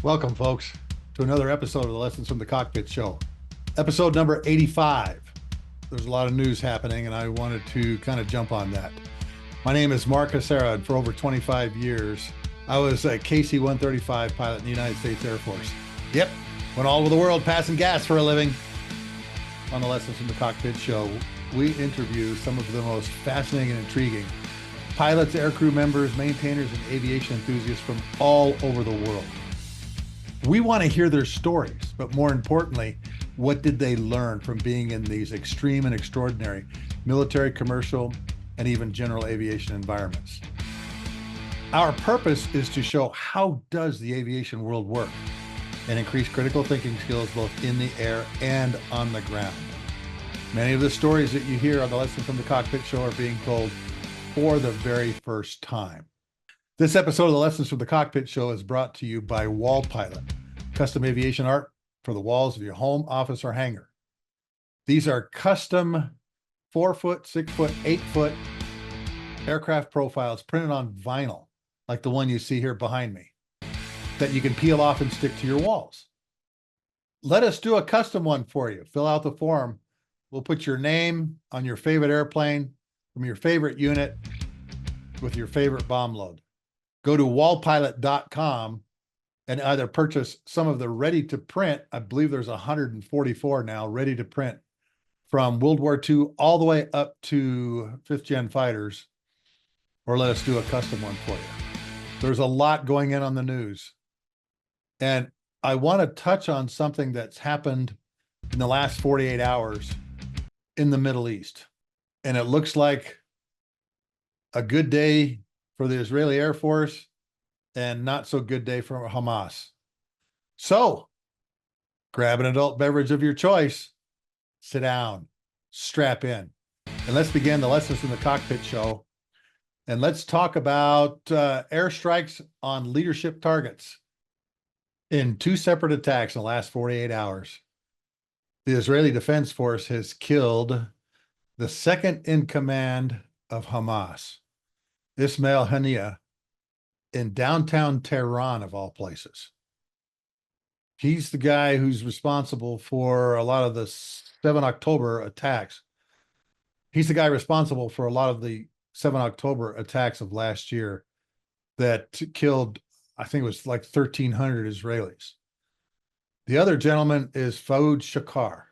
Welcome, folks, to another episode of the Lessons from the Cockpit Show. Episode number 85. There's a lot of news happening, and I wanted to kind of jump on that. My name is Mark Hasara, and for over 25 years, I was a KC-135 pilot in the United States Air Force. Yep, went all over the world passing gas for a living. On the Lessons from the Cockpit Show, we interview some of the most fascinating and intriguing pilots, aircrew members, maintainers, and aviation enthusiasts from all over the world. We want to hear their stories, but more importantly, what did they learn from being in these extreme and extraordinary military, commercial, and even general aviation environments? Our purpose is to show how does the aviation world work and increase critical thinking skills both in the air and on the ground. Many of the stories that you hear on the Lesson from the Cockpit Show are being told for the very first time. This episode of the Lessons from the Cockpit Show is brought to you by Wall Pilot, custom aviation art for the walls of your home, office, or hangar. These are custom 4-foot, 6-foot, 8-foot aircraft profiles printed on vinyl, like the one you see here behind me, that you can peel off and stick to your walls. Let us do a custom one for you. Fill out the form. We'll put your name on your favorite airplane from your favorite unit with your favorite bomb load. Go to wallpilot.com and either purchase some of the ready to print. I believe there's 144 now ready to print from World War II all the way up to 5th gen fighters, or let us do a custom one for you. There's a lot going in on the news. And I want to touch on something that's happened in the last 48 hours in the Middle East. And it looks like a good day for the Israeli Air Force and not so good day for Hamas. So grab an adult beverage of your choice, sit down, strap in, and let's begin the Lessons from the Cockpit Show. And let's talk about airstrikes on leadership targets in two separate attacks in the last 48 hours. The Israeli Defense Force has killed the second in command of Hamas, Ismail Heniyeh, in downtown Tehran, of all places. He's the guy who's responsible for a lot of the 7 October attacks. He's the guy responsible for a lot of the 7 October attacks of last year that killed, I think it was like 1,300 Israelis. The other gentleman is Fuad Shukar.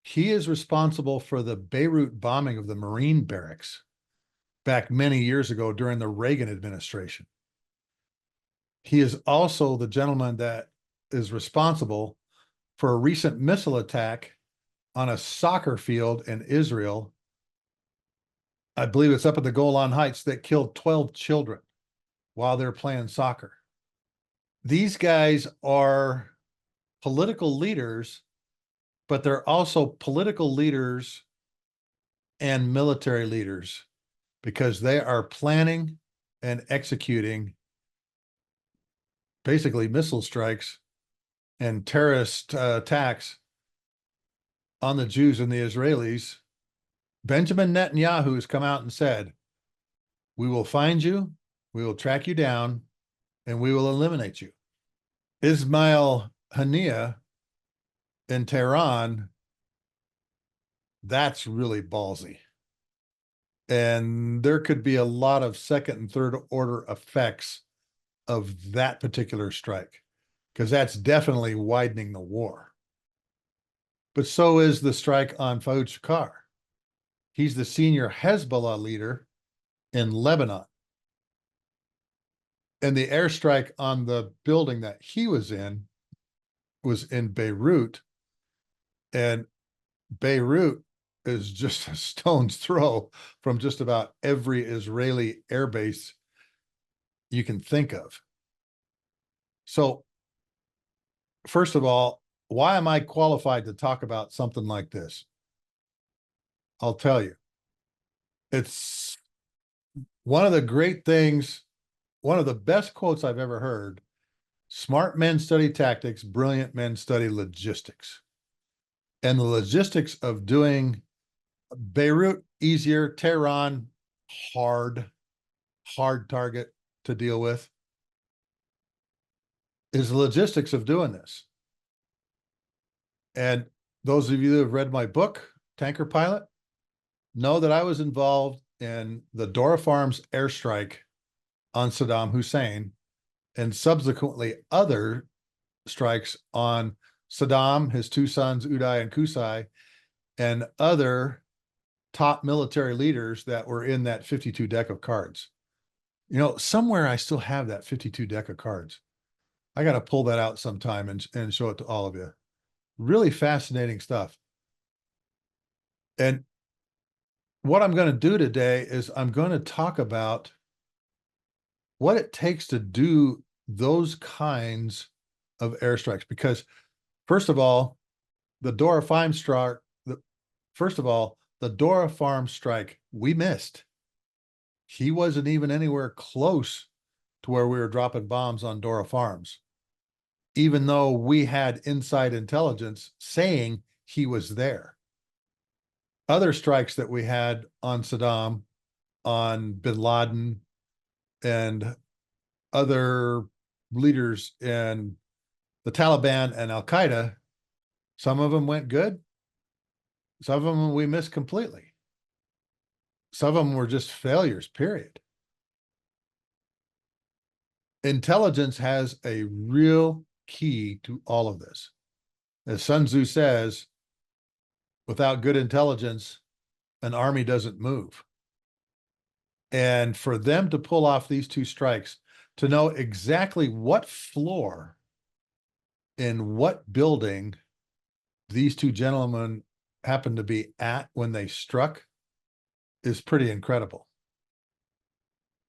He is responsible for the Beirut bombing of the Marine barracks back many years ago during the Reagan administration. He is also the gentleman that is responsible for a recent missile attack on a soccer field in Israel. I believe it's up at the Golan Heights that killed 12 children while they're playing soccer. These guys are political leaders, but they're also political leaders and military leaders, because they are planning and executing basically missile strikes and terrorist attacks on the Jews and the Israelis. Benjamin Netanyahu has come out and said, we will find you, we will track you down, and we will eliminate you. Ismail Heniyeh in Tehran, that's really ballsy. And there could be a lot of second and third order effects of that particular strike, because that's definitely widening the war. But so is the strike on Fuad Shukar. He's the senior Hezbollah leader in Lebanon. And the airstrike on the building that he was in Beirut. And Beirut is just a stone's throw from just about every Israeli airbase you can think of. So, first of all, why am I qualified to talk about something like this? I'll tell you. It's one of the great things, one of the best quotes I've ever heard. Smart men study tactics, brilliant men study logistics. And the logistics of doing Beirut easier, Tehran hard target to deal with. is the logistics of doing this. And those of you that have read my book, Tanker Pilot, know that I was involved in the Dora Farms airstrike on Saddam Hussein and subsequently other strikes on Saddam, his two sons, Uday and Qusay, and other top military leaders that were in that 52 deck of cards. You know, somewhere I still have that 52 deck of cards. I got to pull that out sometime and show it to all of you. Really fascinating stuff. And what I'm going to do today is I'm going to talk about what it takes to do those kinds of airstrikes. Because first of all, the Dora Farm strike, the Dora Farm strike, we missed. He wasn't even anywhere close to where we were dropping bombs on Dora Farms, even though we had inside intelligence saying he was there. Other strikes that we had on Saddam, on bin Laden, and other leaders in the Taliban and Al Qaeda, some of them went good. Some of them we missed completely. Some of them were just failures, period. Intelligence has a real key to all of this. As Sun Tzu says, without good intelligence, an army doesn't move. And for them to pull off these two strikes, to know exactly what floor in what building these two gentlemen happened to be at when they struck, is pretty incredible.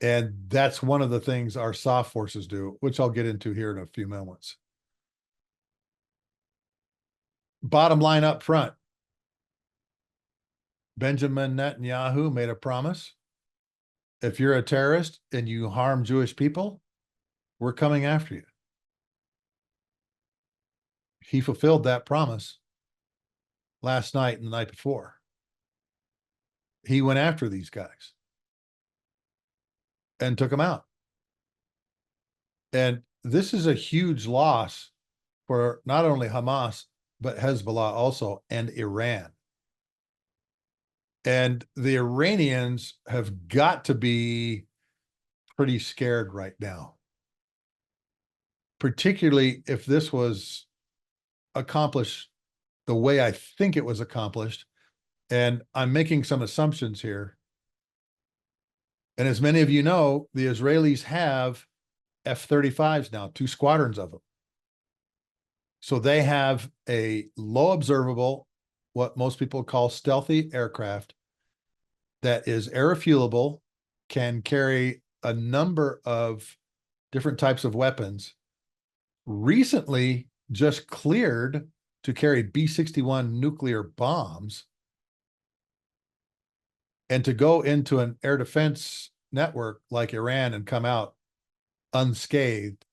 And that's one of the things our soft forces do, which I'll get into here in a few moments. Bottom line up front, Benjamin Netanyahu made a promise. If you're a terrorist and you harm Jewish people, we're coming after you. He fulfilled that promise last night and the night before. He went after these guys and took them out. And this is a huge loss for not only Hamas, but Hezbollah also, and Iran. And the Iranians have got to be pretty scared right now, particularly if this was accomplished the way I think it was accomplished. And I'm making some assumptions here. And as many of you know, the Israelis have F-35s now, 2 squadrons of them. So they have a low observable, what most people call stealthy aircraft that is air refuelable, can carry a number of different types of weapons, recently just cleared to carry B-61 nuclear bombs, and to go into an air defense network like Iran and come out unscathed.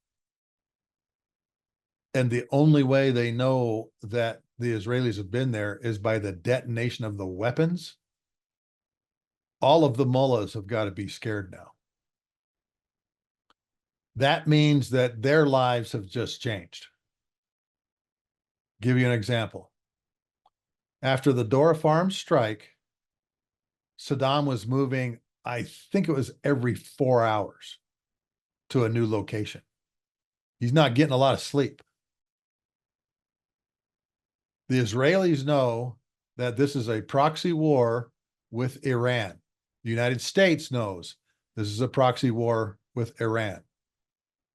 And the only way they know that the Israelis have been there is by the detonation of the weapons. All of the mullahs have got to be scared now. That means that their lives have just changed. Give you an example. After the Dora Farm strike, Saddam was moving, I think it was every 4 hours to a new location. He's not getting a lot of sleep. The Israelis know that this is a proxy war with Iran. The United States knows this is a proxy war with Iran.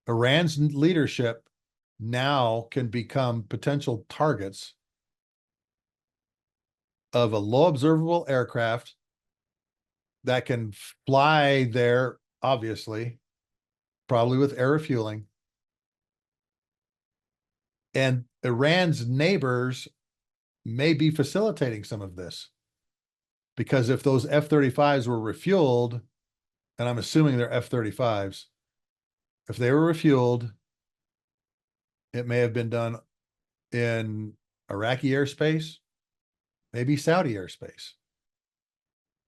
Iran's leadership now can become potential targets of a low observable aircraft that can fly there, obviously, probably with air refueling. And Iran's neighbors may be facilitating some of this, because if those F-35s were refueled, and I'm assuming they're F-35s, if they were refueled, it may have been done in Iraqi airspace, maybe Saudi airspace.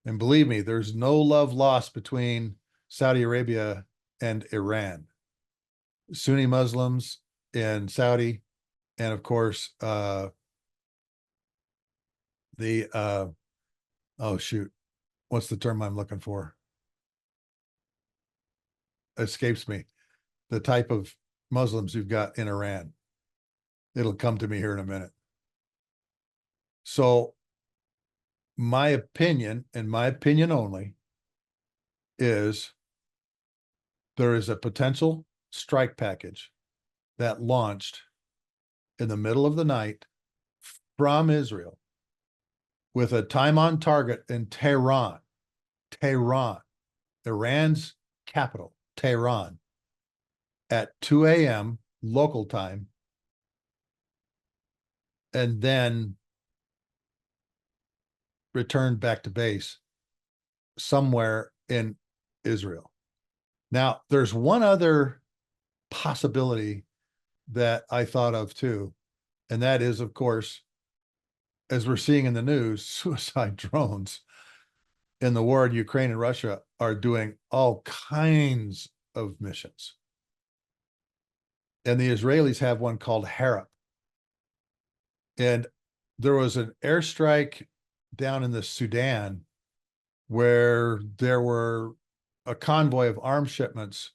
And believe me, there's no love lost between Saudi Arabia and Iran. Sunni Muslims in Saudi, and of course, oh shoot, what's the term I'm looking for? Escapes me. The type of Muslims you've got in Iran. It'll come to me here in a minute. So my opinion, and my opinion only, is there is a potential strike package that launched in the middle of the night from Israel with a time on target in Tehran, Iran's capital, Tehran, at 2 a.m. local time, and then returned back to base somewhere in Israel. Now, there's one other possibility that I thought of too, and that is, of course, as we're seeing in the news, suicide drones in the war in Ukraine and Russia are doing all kinds of missions. And the Israelis have one called Harop. And there was an airstrike down in the Sudan where there were a convoy of arms shipments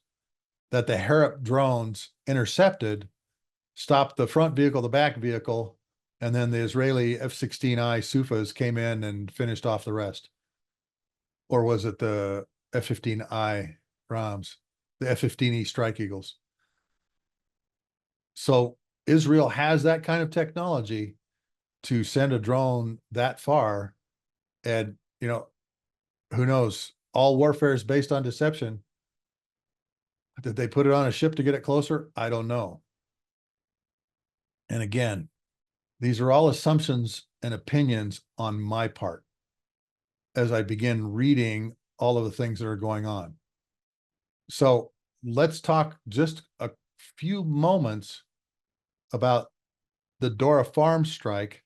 that the Harop drones intercepted, stopped the front vehicle, the back vehicle, and then the Israeli F-16I Sufas came in and finished off the rest. Or was it the F-15I Rams, the F-15E Strike Eagles? So Israel has that kind of technology to send a drone that far. And, you know, who knows? All warfare is based on deception. Did they put it on a ship to get it closer? I don't know. And again, these are all assumptions and opinions on my part as I begin reading all of the things that are going on. So let's talk just a few moments about the Dora Farm strike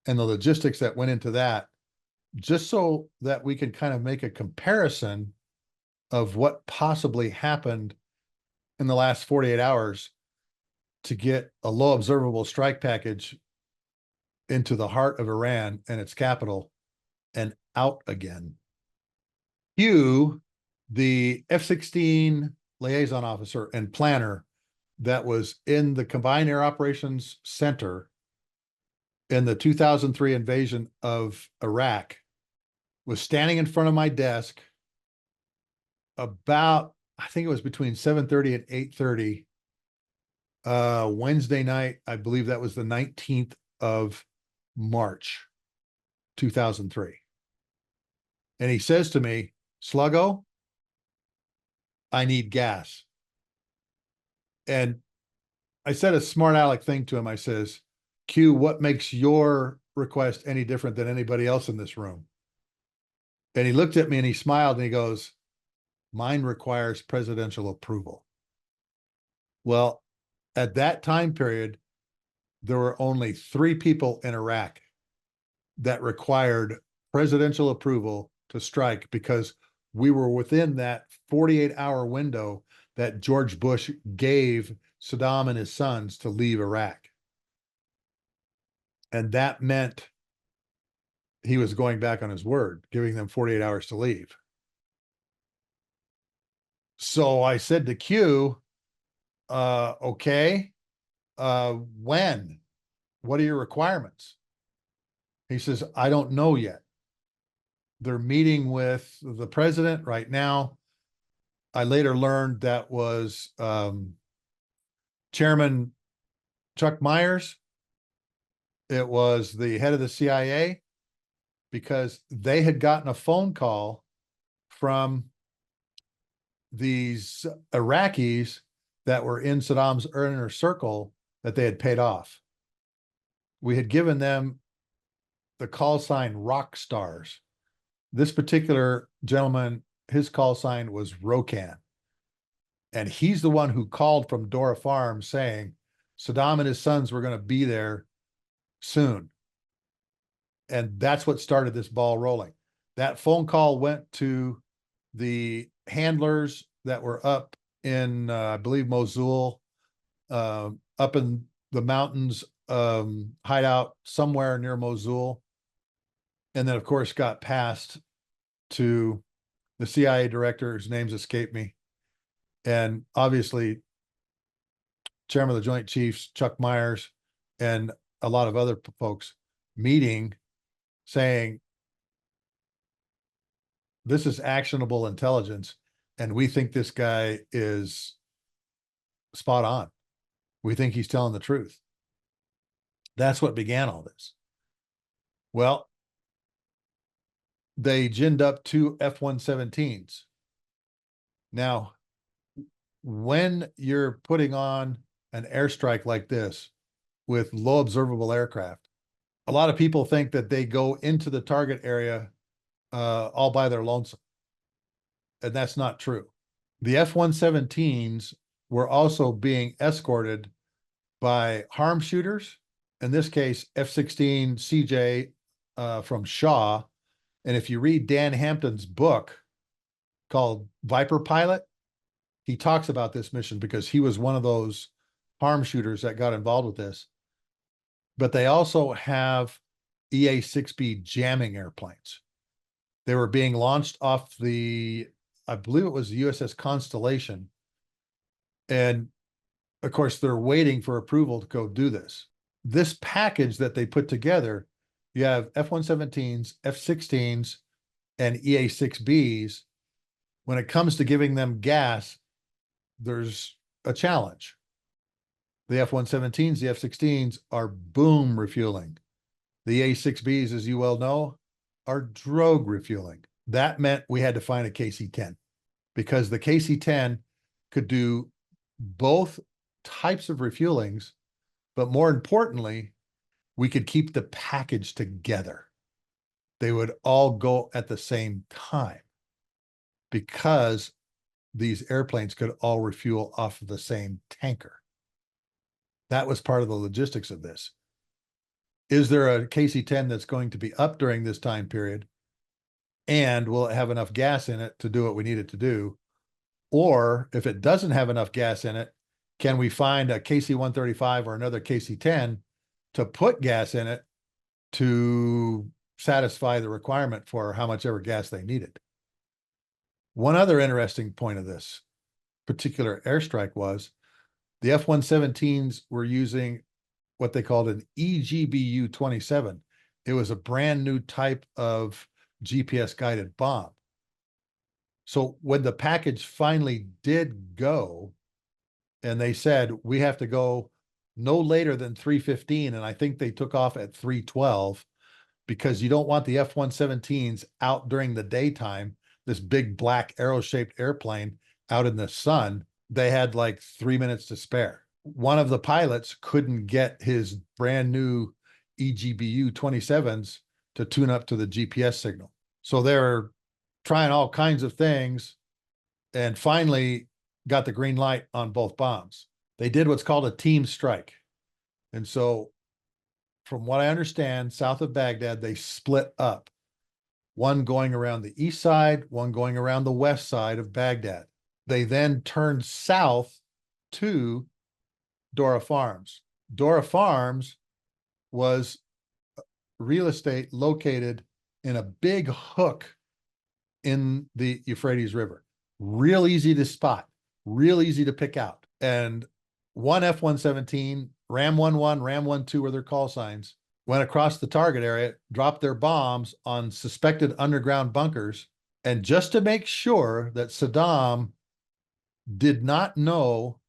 and the logistics that went into that, just so that we can kind of make a comparison of what possibly happened in the last 48 hours to get a low observable strike package into the heart of Iran and its capital and out again. Hugh, the F-16 liaison officer and planner that was in the Combined Air Operations Center in the 2003 invasion of Iraq, was standing in front of my desk about, I think it was between 7:30 and 8:30 Wednesday night. I believe that was the 19th of March, 2003. And he says to me, Sluggo, I need gas. And I said a smart aleck thing to him. I says, Q, what makes your request any different than anybody else in this room? And he looked at me and he smiled and he goes, mine requires presidential approval. Well, at that time period, there were only 3 people in Iraq that required presidential approval to strike, because we were within that 48-hour window that George Bush gave Saddam and his sons to leave Iraq. And that meant he was going back on his word, giving them 48 hours to leave. So I said to Q, okay, when? What are your requirements? He says, I don't know yet. They're meeting with the president right now. I later learned that was Chairman Chuck Myers. It was the head of the CIA, because they had gotten a phone call from these Iraqis that were in Saddam's inner circle that they had paid off. We had given them the call sign Rock Stars. This particular gentleman, his call sign was Rokan. And he's the one who called from Dora Farm saying Saddam and his sons were going to be there soon. And that's what started this ball rolling. That phone call went to the handlers that were up in, I believe, Mosul, up in the mountains, hideout somewhere near Mosul. And then, of course, got passed to the CIA director, whose names escape me. And obviously, Chairman of the Joint Chiefs, Chuck Myers, and a lot of other folks meeting saying, this is actionable intelligence, and we think this guy is spot on. We think he's telling the truth. That's what began all this. Well, they ginned up 2 F-117s. Now, when you're putting on an airstrike like this with low observable aircraft, a lot of people think that they go into the target area all by their lonesome. And that's not true. The F-117s were also being escorted by harm shooters, in this case, F-16 CJ from Shaw. And if you read Dan Hampton's book called Viper Pilot, he talks about this mission because he was one of those harm shooters that got involved with this. But they also have EA-6B jamming airplanes. They were being launched off the, I believe it was the USS Constellation. And of course, they're waiting for approval to go do this. This package that they put together, you have F-117s, F-16s, and EA-6Bs. When it comes to giving them gas, there's a challenge. The F-117s, the F-16s are boom refueling. The EA-6Bs, as you well know, are drogue refueling. That meant we had to find a KC-10 because the KC-10 could do both types of refuelings, but more importantly, we could keep the package together. They would all go at the same time because these airplanes could all refuel off of the same tanker. That was part of the logistics of this. Is there a KC-10 that's going to be up during this time period? And will it have enough gas in it to do what we need it to do? Or if it doesn't have enough gas in it, can we find a KC-135 or another KC-10 to put gas in it to satisfy the requirement for how much ever gas they needed? One other interesting point of this particular airstrike was the F-117s were using what they called an EGBU-27. It was a brand new type of GPS-guided bomb. So when the package finally did go, and they said, we have to go no later than 3:15, and I think they took off at 3:12, because you don't want the F-117s out during the daytime, this big black arrow-shaped airplane out in the sun. They had like 3 minutes to spare. One of the pilots couldn't get his brand new EGBU-27s to tune up to the GPS signal. So they're trying all kinds of things and finally got the green light on both bombs. They did what's called a team strike. And so from what I understand, south of Baghdad, they split up. One going around the east side, one going around the west side of Baghdad. They then turned south to Dora Farms. Dora Farms was real estate located in a big hook in the Euphrates River. Real easy to spot, real easy to pick out. And one F-117, Ram 11, Ram 12 were their call signs, went across the target area, dropped their bombs on suspected underground bunkers. And just to make sure that Saddam did not know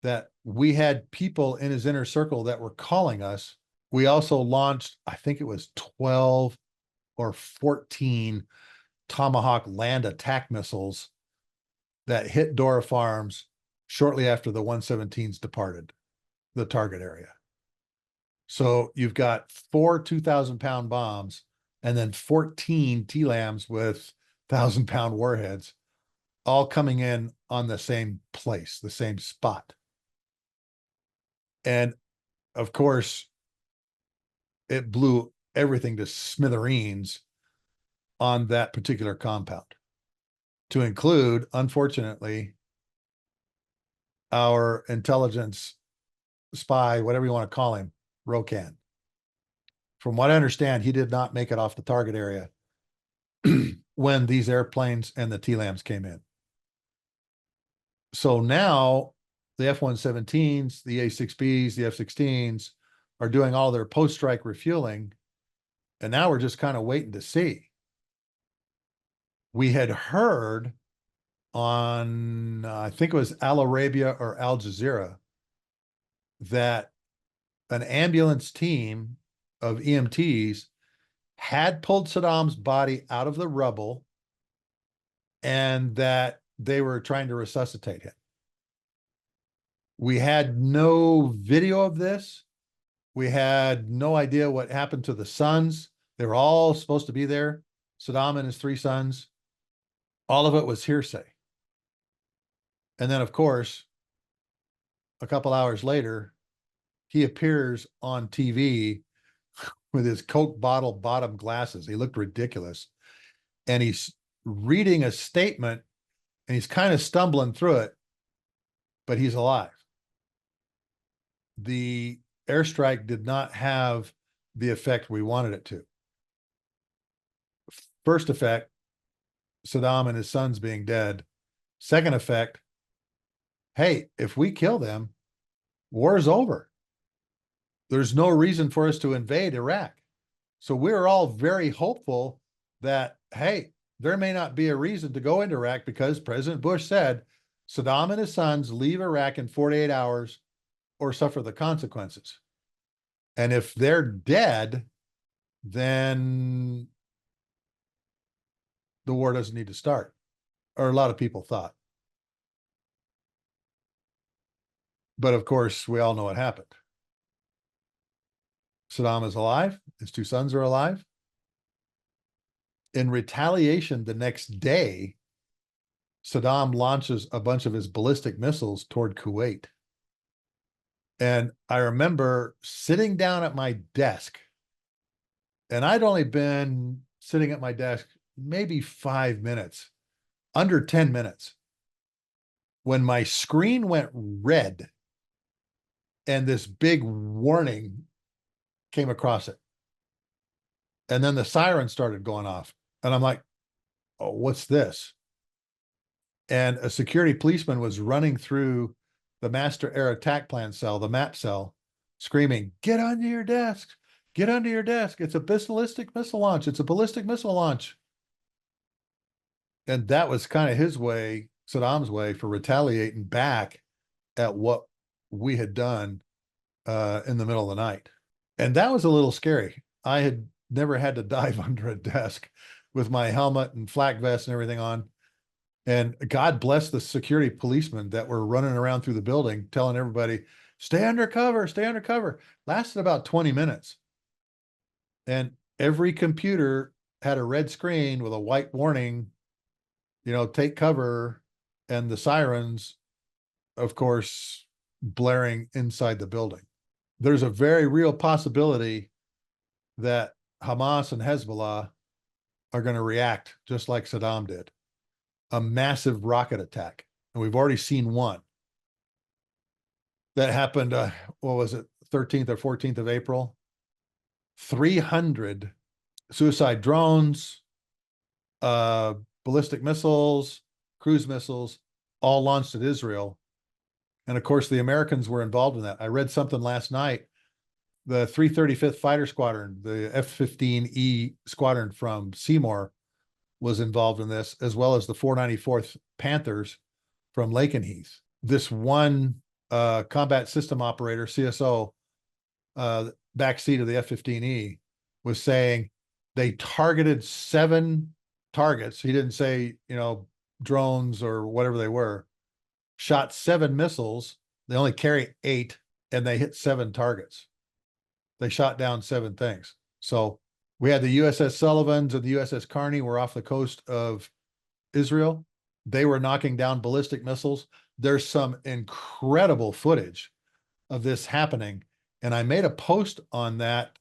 that we had people in his inner circle that were calling us, we also launched, I think it was 12 or 14 Tomahawk land attack missiles that hit Dora Farms shortly after the 117s departed the target area. So you've got 4 2,000-pound bombs and then 14 TLAMs with 1,000-pound warheads all coming in on the same place, the same spot. And of course, it blew everything to smithereens on that particular compound, to include, unfortunately, our intelligence spy, whatever you want to call him, Rokan. From what I understand, he did not make it off the target area when these airplanes and the TLAMs came in. So now the F-117s, the A-6Bs, the F-16s are doing all their post-strike refueling, and now we're just kind of waiting to see. We had heard on, I think it was Al Arabia or Al Jazeera, that an ambulance team of EMTs had pulled Saddam's body out of the rubble and that they were trying to resuscitate him. We had no video of this. We had no idea what happened to the sons. They were all supposed to be there, Saddam and his 3 sons. All of it was hearsay. And then, of course, a couple hours later, he appears on TV with his Coke bottle bottom glasses. He looked ridiculous. And he's reading a statement and he's kind of stumbling through it, but he's alive. The airstrike did not have the effect we wanted it to. First effect, Saddam and his sons being dead. Second effect, hey, if we kill them, war's over. There's no reason for us to invade Iraq. So we're all very hopeful that, hey, there may not be a reason to go into Iraq because President Bush said Saddam and his sons leave Iraq in 48 hours or suffer the consequences. And if they're dead, then the war doesn't need to start, or a lot of people thought. But of course, we all know what happened. Saddam is alive. His 2 sons are alive. In retaliation, the next day, Saddam launches a bunch of his ballistic missiles toward Kuwait. And I remember sitting down at my desk, and I'd only been sitting at my desk maybe 5 minutes, under 10 minutes, when my screen went red and this big warning came across it. And then the siren started going off. And I'm like, oh, what's this? And a security policeman was running through the master air attack plan cell, the MAP cell, screaming, get under your desk, get under your desk. It's a ballistic missile launch. It's a ballistic missile launch. And that was kind of his way, Saddam's way, for retaliating back at what we had done in the middle of the night. And that was a little scary. I had never had to dive under a desk with my helmet and flak vest and everything on. And God bless the security policemen that were running around through the building, telling everybody, stay under cover, stay under cover. Lasted about 20 minutes. And every computer had a red screen with a white warning, you know, take cover, and the sirens, of course, blaring inside the building. There's a very real possibility that Hamas and Hezbollah are going to react just like Saddam did. A massive rocket attack. And we've already seen one. That happened, what was it, 13th or 14th of April? 300 suicide drones, ballistic missiles, cruise missiles, all launched at Israel. And of course, the Americans were involved in that. I read something last night. The 335th Fighter Squadron, the F-15E squadron from Seymour, was involved in this, as well as the 494th Panthers from Lakenheath. This one combat system operator, CSO, backseat of the F-15E, was saying they targeted 7 targets. He didn't say, you know, drones or whatever they were. Shot 7 missiles. They only carry 8, and they hit 7 targets. They shot down 7 things. So we had the USS Sullivans and the USS Carney were off the coast of Israel. They were knocking down ballistic missiles. There's some incredible footage of this happening. And I made a post on that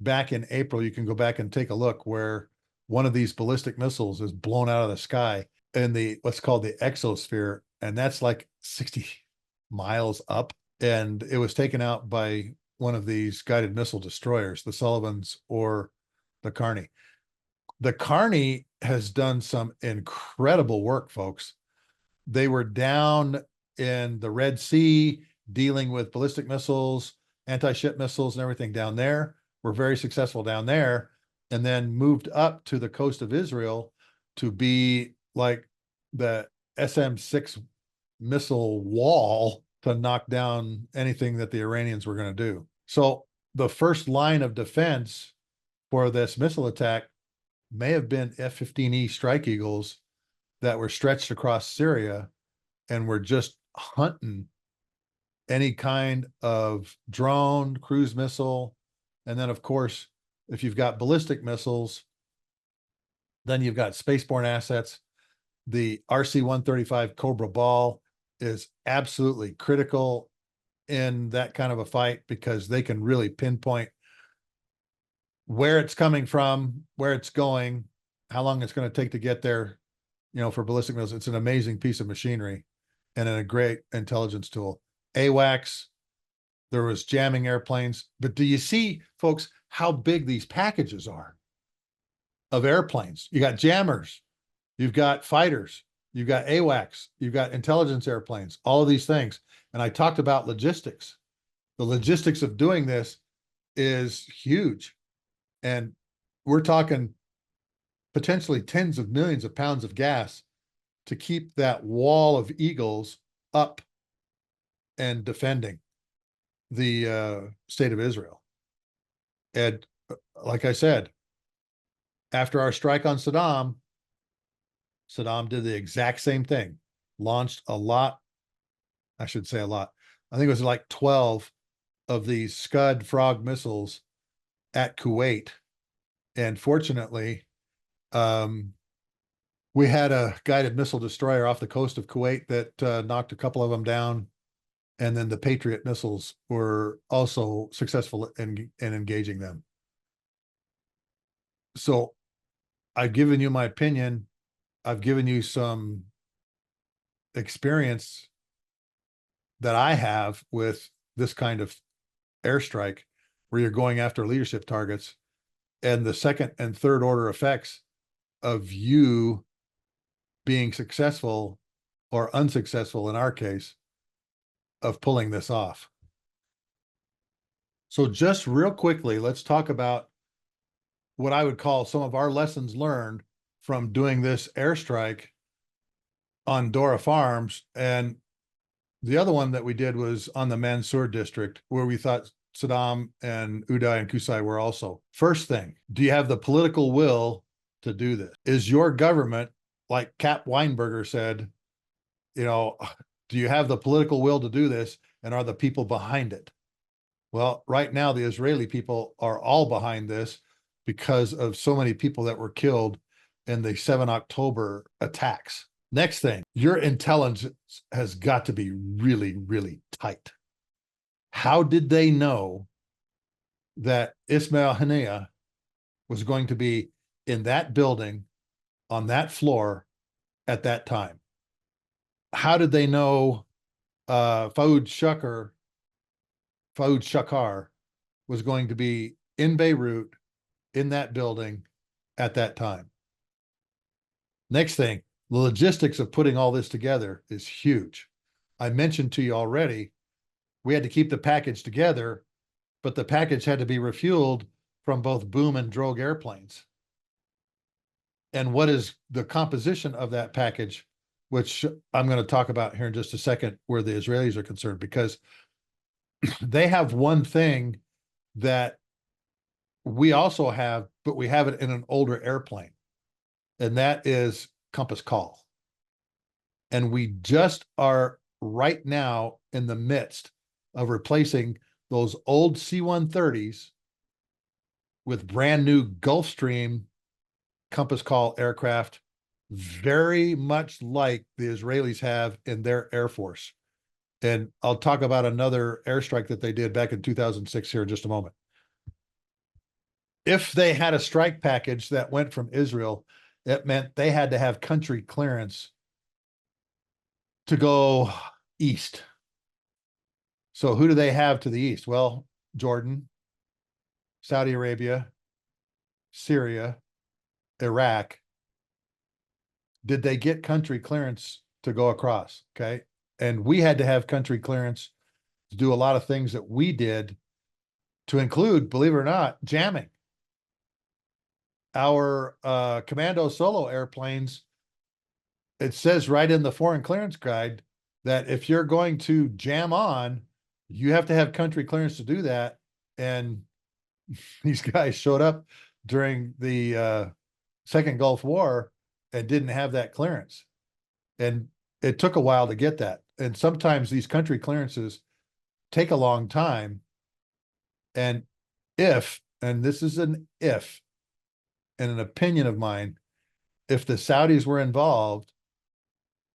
back in April. You can go back and take a look, where one of these ballistic missiles is blown out of the sky in the what's called the exosphere. And that's like 60 miles up. and it was taken out by one of these guided missile destroyers, the Sullivans or the Carney. The Carney has done some incredible work, folks. They were down in the Red Sea dealing with ballistic missiles, anti-ship missiles, and everything down there. Were very successful down there, and then moved up to the coast of Israel to be like the SM-6 missile wall to knock down anything that the Iranians were going to do. So the first line of defense for this missile attack may have been F-15E Strike Eagles that were stretched across Syria and were just hunting any kind of drone, cruise missile. And then, of course, if you've got ballistic missiles, then you've got spaceborne assets. The RC-135 Cobra Ball is absolutely critical in that kind of a fight because they can really pinpoint where it's coming from, where it's going, how long it's going to take to get there, for ballistic missiles. It's an amazing piece of machinery and a great intelligence tool. AWACS, there was jamming airplanes. But do you see, folks, how big these packages are of airplanes? You got jammers, you've got fighters, you've got AWACS, you've got intelligence airplanes, all of these things. And I talked about logistics. The logistics of doing this is huge. And we're talking potentially tens of millions of pounds of gas to keep that wall of eagles up and defending the state of Israel. And like I said, after our strike on Saddam, Saddam did the exact same thing, launched a lot. I should say a lot. I think it was like 12 of these Scud Frog missiles at Kuwait. And fortunately, we had a guided missile destroyer off the coast of Kuwait that knocked a couple of them down. And then the Patriot missiles were also successful in engaging them. So I've given you my opinion. I've given you some experience that I have with this kind of airstrike where you're going after leadership targets and the second and third order effects of you being successful or unsuccessful in our case of pulling this off. So just real quickly, let's talk about what I would call some of our lessons learned from doing this airstrike on Dora Farms. And the other one that we did was on the Mansour district, where we thought Saddam and Uday and Qusay were also. First thing, do you have the political will to do this? Is your government, like Cap Weinberger said, do you have the political will to do this? And are the people behind it? Well, right now, the Israeli people are all behind this because of so many people that were killed in the 7 October attacks. Next thing, your intelligence has got to be really, really tight. How did they know that Ismail Heniyeh was going to be in that building on that floor at that time? How did they know Fuad Shukar was going to be in Beirut in that building at that time? Next thing, the logistics of putting all this together is huge. I mentioned to you already, we had to keep the package together, but the package had to be refueled from both boom and drogue airplanes. And what is the composition of that package, which I'm going to talk about here in just a second, where the Israelis are concerned, because they have one thing that we also have, but we have it in an older airplane, and that is compass call. And we just are right now in the midst of replacing those old C-130s with brand new Gulfstream compass call aircraft, very much like the Israelis have in their Air Force. And I'll talk about another airstrike that they did back in 2006 here in just a moment. If they had a strike package that went from Israel, it meant they had to have country clearance to go east. So who do they have to the east? Well, Jordan, Saudi Arabia, Syria, Iraq. Did they get country clearance to go across? Okay. And we had to have country clearance to do a lot of things that we did, to include, believe it or not, jamming. Our commando solo airplanes, it says right in the foreign clearance guide that if you're going to jam on, you have to have country clearance to do that. And these guys showed up during the Second Gulf War and didn't have that clearance. And it took a while to get that. And sometimes these country clearances take a long time. And and this is an if, and an opinion of mine, if the Saudis were involved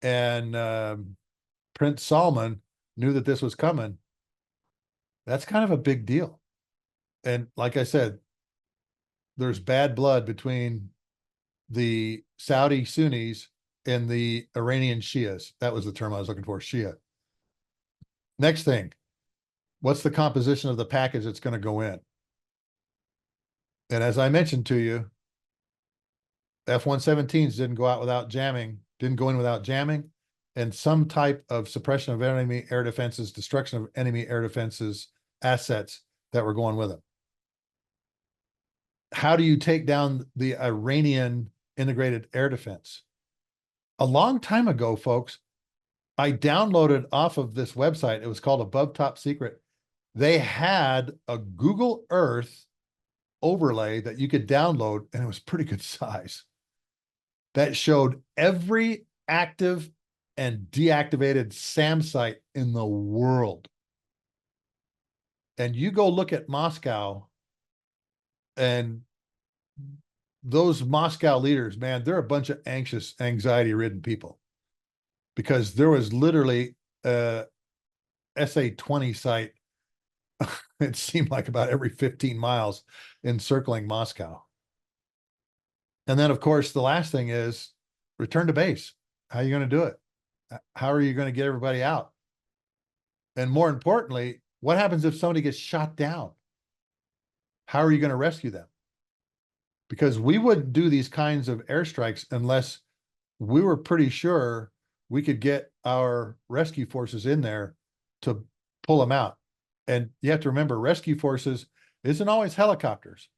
and Prince Salman knew that this was coming, that's kind of a big deal. And like I said, there's bad blood between the Saudi Sunnis and the Iranian Shias. That was the term I was looking for, Shia. Next thing, what's the composition of the package that's going to go in? And as I mentioned to you, F-117s didn't go out without jamming, didn't go in without jamming, and some type of suppression of enemy air defenses, destruction of enemy air defenses assets that were going with them. How do you take down the Iranian integrated air defense? A long time ago, folks, I downloaded off of this website. It was called Above Top Secret. They had a Google Earth overlay that you could download, and it was pretty good size. That showed every active and deactivated SAM site in the world. And you go look at Moscow, and those Moscow leaders, man, they're a bunch of anxious, anxiety-ridden people, because there was literally a SA-20 site, it seemed like about every 15 miles encircling Moscow. And then, of course, the last thing is return to base. How are you going to do it? How are you going to get everybody out? And more importantly, what happens if somebody gets shot down? How are you going to rescue them? Because we wouldn't do these kinds of airstrikes unless we were pretty sure we could get our rescue forces in there to pull them out. And you have to remember, rescue forces isn't always helicopters.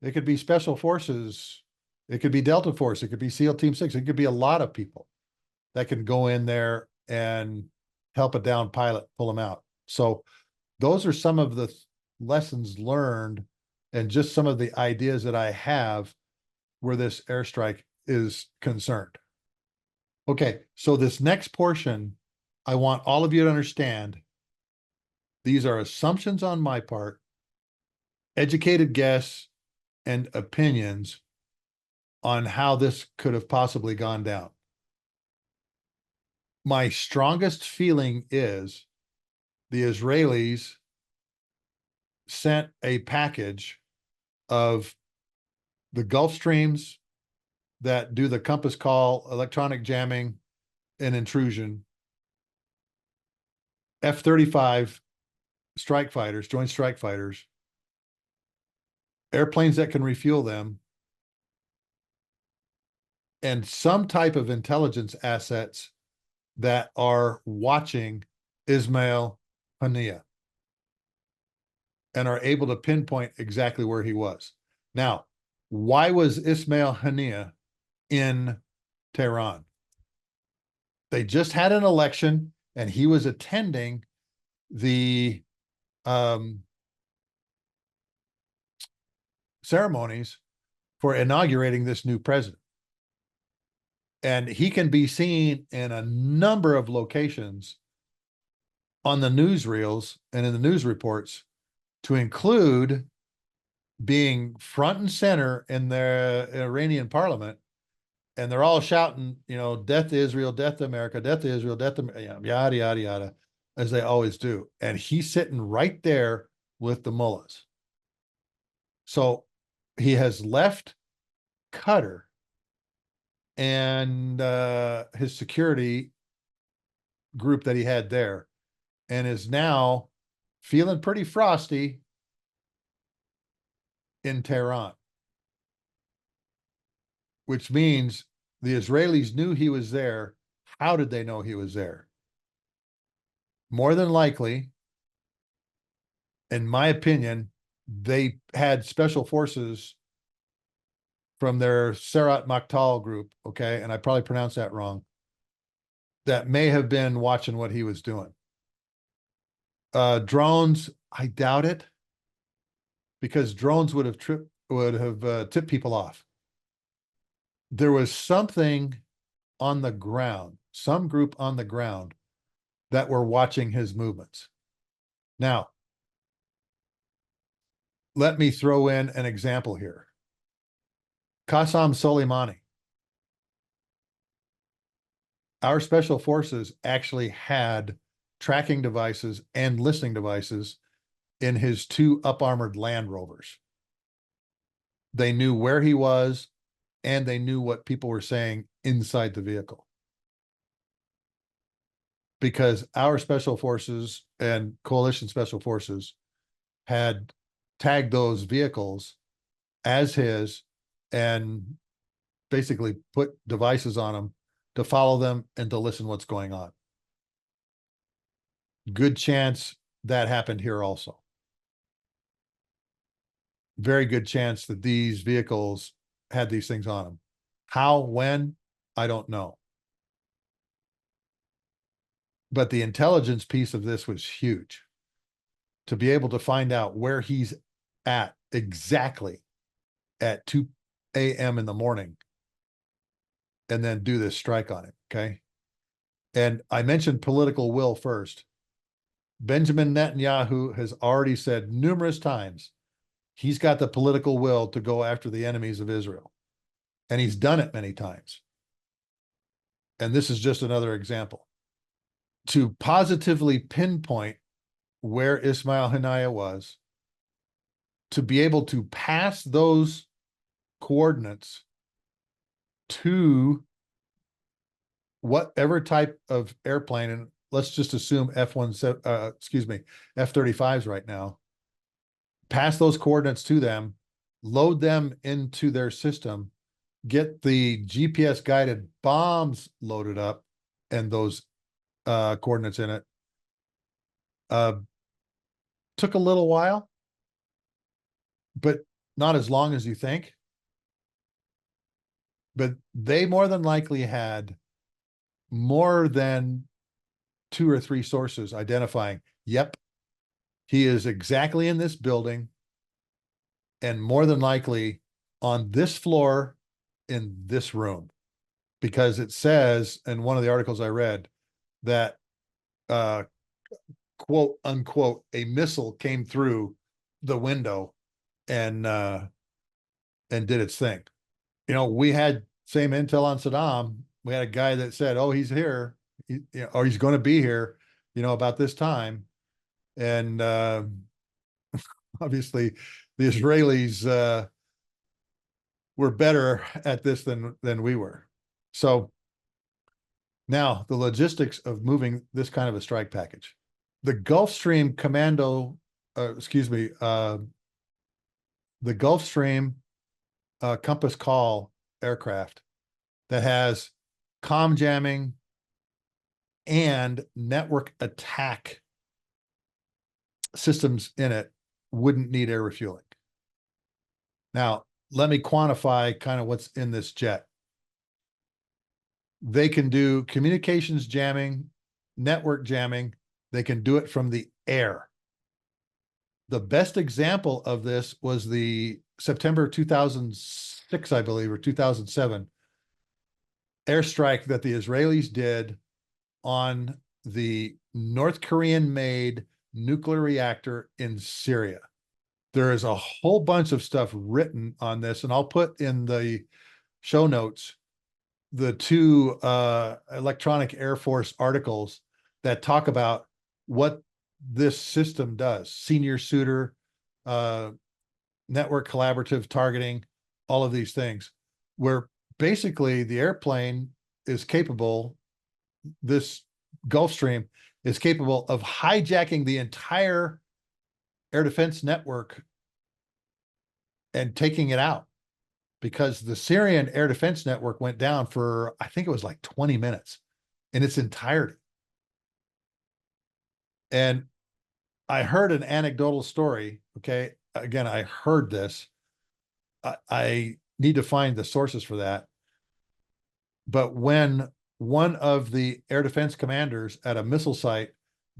It could be special forces. It could be Delta Force. It could be SEAL Team 6. It could be a lot of people that can go in there and help a down pilot pull them out. So those are some of the lessons learned and just some of the ideas that I have where this airstrike is concerned. Okay, so this next portion, I want all of you to understand, these are assumptions on my part, educated guess, and opinions on how this could have possibly gone down. My strongest feeling is the Israelis sent a package of the Gulf Streams that do the compass call, electronic jamming, and intrusion, F-35 strike fighters, joint strike fighters, airplanes that can refuel them, and some type of intelligence assets that are watching Ismail Heniyeh and are able to pinpoint exactly where he was. Now, why was Ismail Heniyeh in Tehran? They just had an election, and he was attending the ceremonies for inaugurating this new president. And he can be seen in a number of locations on the newsreels and in the news reports, to include being front and center in the Iranian parliament. And they're all shouting, you know, death to Israel, death to America, death to Israel, death to, yada, yada, yada, as they always do. And he's sitting right there with the mullahs. So he has left Qatar and his security group that he had there, and is now feeling pretty frosty in Tehran, which means the Israelis knew he was there. How did they know he was there? More than likely, in my opinion, they had special forces from their Sarat Maktal group, okay, and I probably pronounced that wrong, that may have been watching what he was doing. Drones, I doubt it, because drones would have tipped people off. There was something on the ground, some group on the ground that were watching his movements. Now, let me throw in an example here. Qasem Soleimani. Our special forces actually had tracking devices and listening devices in his 2 up-armored Land Rovers. They knew where he was, and they knew what people were saying inside the vehicle. Because our special forces and coalition special forces had tagged those vehicles as his and basically put devices on them to follow them and to listen what's going on. Good chance that happened here also. Very good chance that these vehicles had these things on them. How, when, I don't know. But the intelligence piece of this was huge. To be able to find out where he's at exactly at 2 a.m. in the morning and then do this strike on it, okay? And I mentioned political will first. Benjamin Netanyahu has already said numerous times he's got the political will to go after the enemies of Israel. And he's done it many times. And this is just another example. To positively pinpoint where Ismail Heniyeh was, to be able to pass those coordinates to whatever type of airplane, and let's just assume F-35s right now, pass those coordinates to them, load them into their system, get the GPS guided bombs loaded up and those coordinates in it. Took a little while, but not as long as you think. But they more than likely had more than 2 or 3 sources identifying, yep, he is exactly in this building and more than likely on this floor in this room. Because it says in one of the articles I read that quote unquote a missile came through the window and did its thing. You know, we had same intel on Saddam. We had a guy that said, oh, he's here, or he's going to be here, about this time. And obviously the Israelis were better at this than we were. So now the logistics of moving this kind of a strike package. The Gulfstream Commando, the Gulfstream Compass Call aircraft that has comm jamming and network attack systems in it wouldn't need air refueling. Now, let me quantify kind of what's in this jet. They can do communications jamming, network jamming. They can do it from the air. The best example of this was the September 2006, I believe, or 2007 airstrike that the Israelis did on the North Korean-made nuclear reactor in Syria. There is a whole bunch of stuff written on this, and I'll put in the show notes the 2 electronic Air Force articles that talk about what this system does. Senior Suitor, network collaborative targeting, all of these things, where basically the airplane is capable, this Gulfstream is capable of hijacking the entire air defense network and taking it out, because the Syrian air defense network went down for, I think it was like 20 minutes in its entirety. And I heard an anecdotal story. Okay. Again, I heard this. I need to find the sources for that. But when one of the air defense commanders at a missile site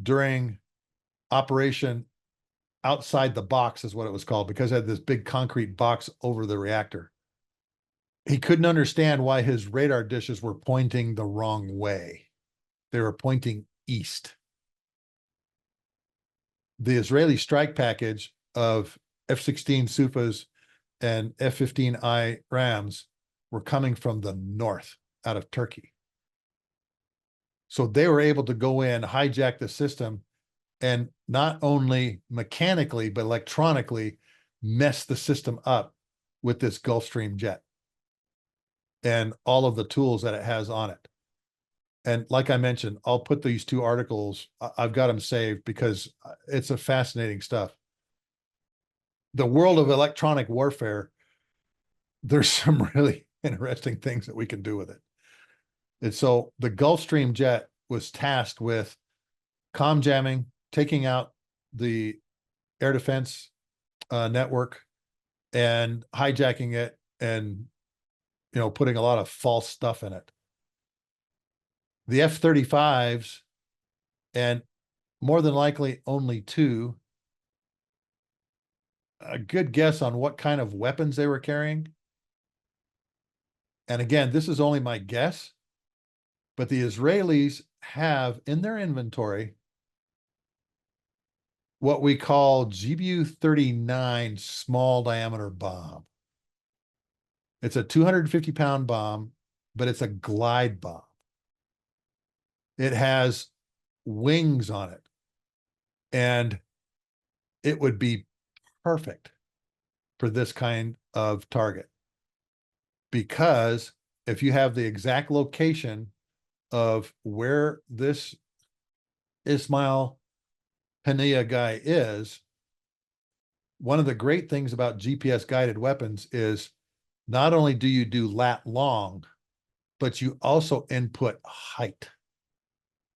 during Operation Outside the Box, is what it was called, because it had this big concrete box over the reactor, he couldn't understand why his radar dishes were pointing the wrong way. They were pointing east. The Israeli strike package of F-16 Sufas and F-15I Rams were coming from the north, out of Turkey. So they were able to go in, hijack the system, and not only mechanically, but electronically mess the system up with this Gulfstream jet and all of the tools that it has on it. And like I mentioned, I'll put these two articles, I've got them saved because it's a fascinating stuff. The world of electronic warfare, there's some really interesting things that we can do with it. And so the Gulfstream jet was tasked with comm jamming, taking out the air defense network and hijacking it, and putting a lot of false stuff in it. The F-35s, and more than likely only two, a good guess on what kind of weapons they were carrying. And again, this is only my guess, but the Israelis have in their inventory what we call GBU-39 small diameter bomb. It's a 250-pound bomb, but it's a glide bomb. It has wings on it, and it would be perfect for this kind of target, because if you have the exact location of where this Ismail Heniyeh guy is, one of the great things about GPS guided weapons is not only do you do lat long, but you also input height,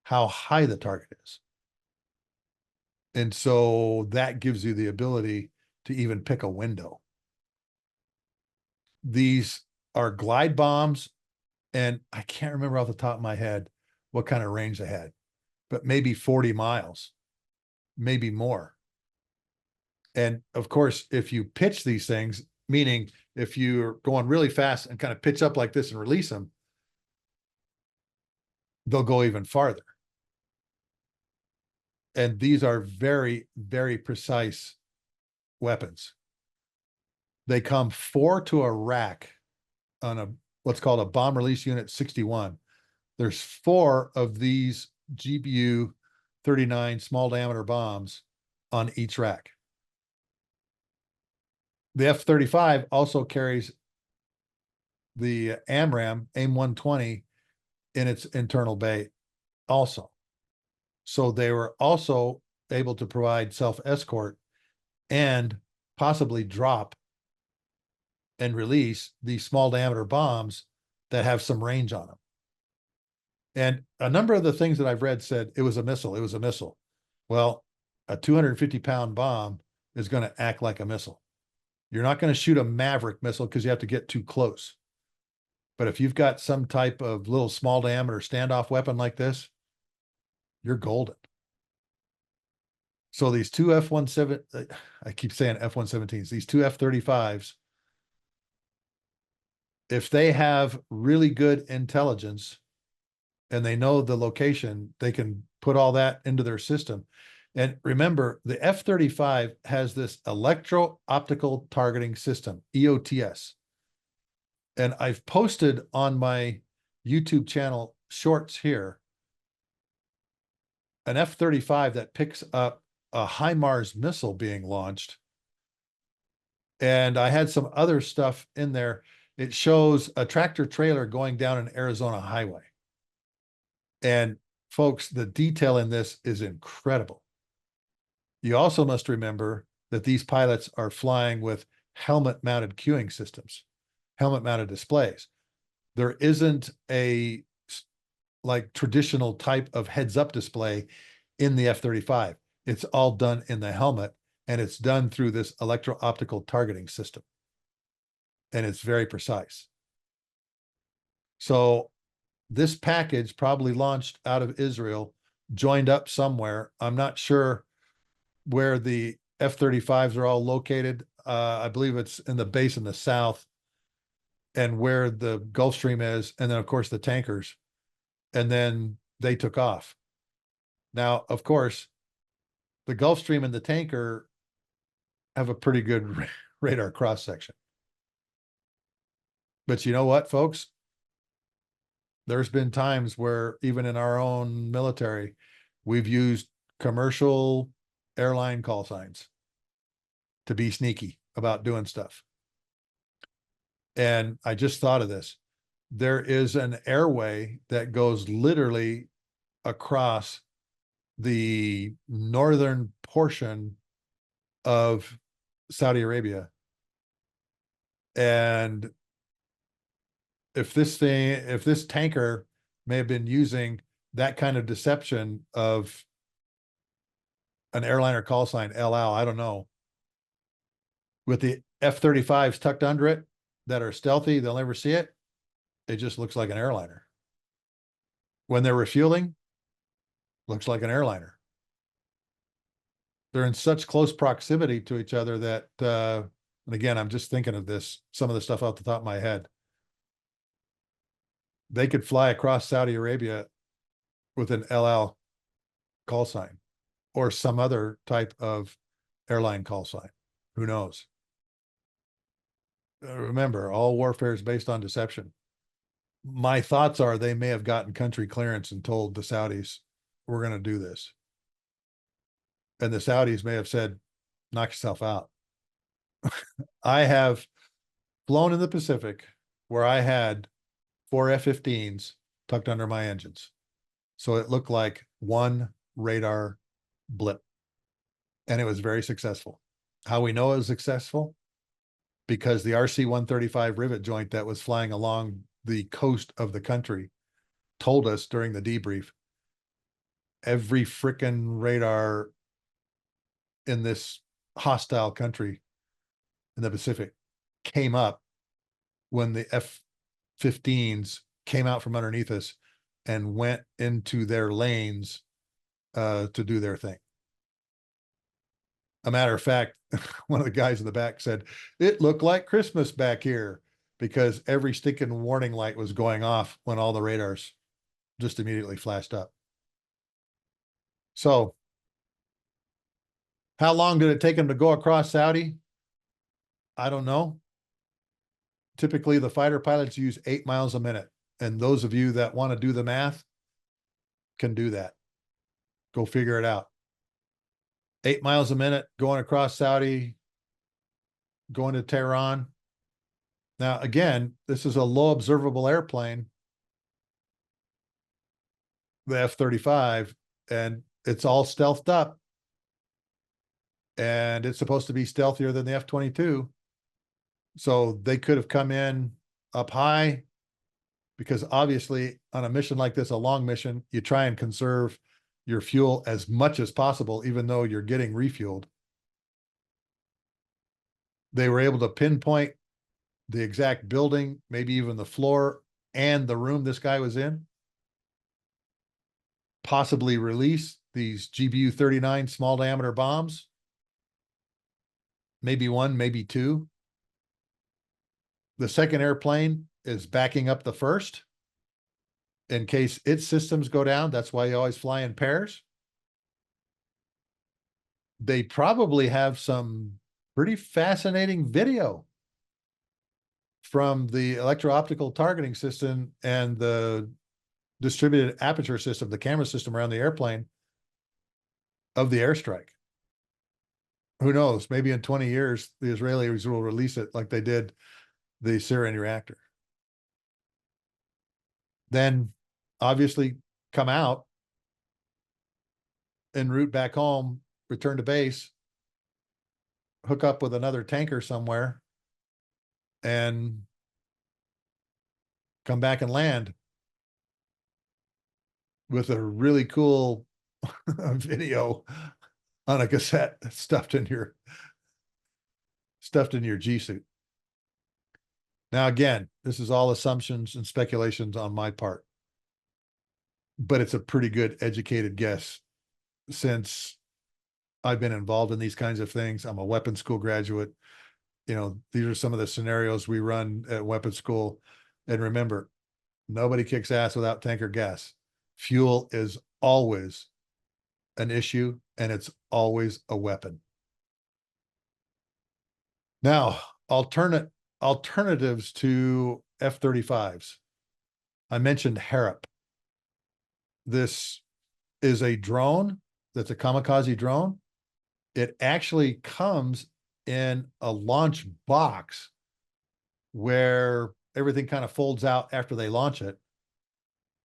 how high the target is. And so that gives you the ability to even pick a window. These are glide bombs, and I can't remember off the top of my head what kind of range they had, but maybe 40 miles, maybe more. And of course, if you pitch these things, meaning if you're going really fast and kind of pitch up like this and release them, they'll go even farther. And these are very, very precise weapons. They come 4 to a rack on a what's called a bomb release unit 61. There's 4 of these GBU-39 small diameter bombs on each rack. The F-35 also carries the AMRAAM AIM-120 in its internal bay also. So they were also able to provide self-escort and possibly drop and release these small diameter bombs that have some range on them. And a number of the things that I've read said it was a missile, it was a missile. Well, a 250-pound bomb is going to act like a missile. You're not going to shoot a Maverick missile because you have to get too close. But if you've got some type of little small diameter standoff weapon like this, you're golden. So these two F-17, I keep saying F-117s, these two F-35s, if they have really good intelligence and they know the location, they can put all that into their system. And remember, the F-35 has this electro-optical targeting system, EOTS. And I've posted on my YouTube channel shorts here an F-35 that picks up a HIMARS missile being launched. And I had some other stuff in there. It shows a tractor trailer going down an Arizona highway. And folks, the detail in this is incredible. You also must remember that these pilots are flying with helmet-mounted cueing systems, helmet-mounted displays. There isn't a like traditional type of heads-up display in the F-35. It's all done in the helmet, and it's done through this electro-optical targeting system. And it's very precise. So this package probably launched out of Israel, joined up somewhere. I'm not sure where the F-35s are all located. I believe it's in the base in the south and where the Gulfstream is, and then, of course, the tankers. And then they took off. Now, of course, the Gulfstream and the tanker have a pretty good radar cross section. But you know what, folks? There's been times where even in our own military, we've used commercial airline call signs to be sneaky about doing stuff. And I just thought of this. There is an airway that goes literally across the northern portion of Saudi Arabia. And if this tanker may have been using that kind of deception of an airliner call sign, El Al, I don't know, with the F-35s tucked under it that are stealthy, they'll never see it. It just looks like an airliner. When they're refueling, looks like an airliner. They're in such close proximity to each other that, and again, I'm just thinking of this, some of the stuff off the top of my head. They could fly across Saudi Arabia with an El Al call sign or some other type of airline call sign. Who knows? Remember, all warfare is based on deception. My thoughts are they may have gotten country clearance and told the Saudis, we're going to do this. And the Saudis may have said, knock yourself out. I have flown in the Pacific where I had 4 F-15s tucked under my engines. So it looked like one radar blip. And it was very successful. How we know it was successful? Because the RC-135 rivet joint that was flying along the coast of the country told us during the debrief, every frickin' radar in this hostile country in the Pacific came up when the F-15s came out from underneath us and went into their lanes to do their thing. A matter of fact, one of the guys in the back said, it looked like Christmas back here because every stinking warning light was going off when all the radars just immediately flashed up. So how long did it take them to go across Saudi? I don't know. Typically, the fighter pilots use 8 miles a minute. And those of you that want to do the math can do that. Go figure it out. 8 miles a minute going across Saudi, going to Tehran. Now, again, this is a low observable airplane, the F-35, and it's all stealthed up. And it's supposed to be stealthier than the F-22. So they could have come in up high because obviously on a mission like this, a long mission, you try and conserve your fuel as much as possible, even though you're getting refueled. They were able to pinpoint the exact building, maybe even the floor and the room this guy was in, possibly release these GBU-39 small diameter bombs, maybe one, maybe two. The second airplane is backing up the first in case its systems go down. That's why you always fly in pairs. They probably have some pretty fascinating video from the electro-optical targeting system and the distributed aperture system, the camera system around the airplane of the airstrike. Who knows? Maybe in 20 years, the Israelis will release it like they did the Syrian reactor. Then obviously come out en route back home return to base, hook up with another tanker somewhere, and come back and land with a really cool video on a cassette stuffed in your G suit. Now, again, this is all assumptions and speculations on my part, but it's a pretty good educated guess since I've been involved in these kinds of things. I'm a weapons school graduate. These are some of the scenarios we run at weapons school. And remember, nobody kicks ass without tanker gas. Fuel is always an issue, and it's always a weapon. Now, alternatives to F-35s. I mentioned Harop. This is a drone that's a kamikaze drone. It actually comes in a launch box where everything kind of folds out after they launch it.